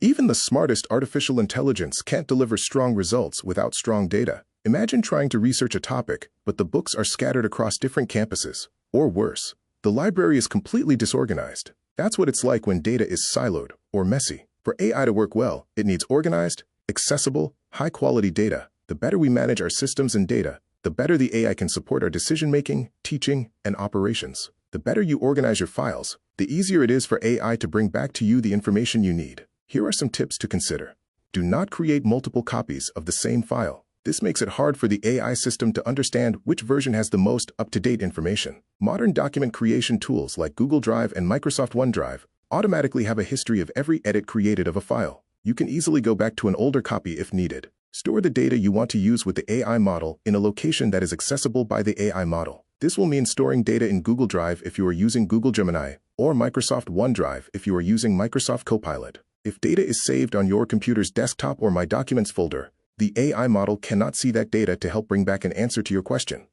Even the smartest artificial intelligence can't deliver strong results without strong data. Imagine trying to research a topic, but the books are scattered across different campuses. Or worse, the library is completely disorganized. That's what it's like when data is siloed or messy. For AI to work well, it needs organized, accessible, high-quality data. The better we manage our systems and data, the better the AI can support our decision-making, teaching, and operations. The better you organize your files, the easier it is for AI to bring back to you the information you need. Here are some tips to consider. Do not create multiple copies of the same file. This makes it hard for the AI system to understand which version has the most up-to-date information. Modern document creation tools like Google Drive and Microsoft OneDrive automatically have a history of every edit created of a file. You can easily go back to an older copy if needed. Store the data you want to use with the AI model in a location that is accessible by the AI model. This will mean storing data in Google Drive if you are using Google Gemini, or Microsoft OneDrive if you are using Microsoft Copilot. If data is saved on your computer's desktop or My Documents folder, the AI model cannot see that data to help bring back an answer to your question.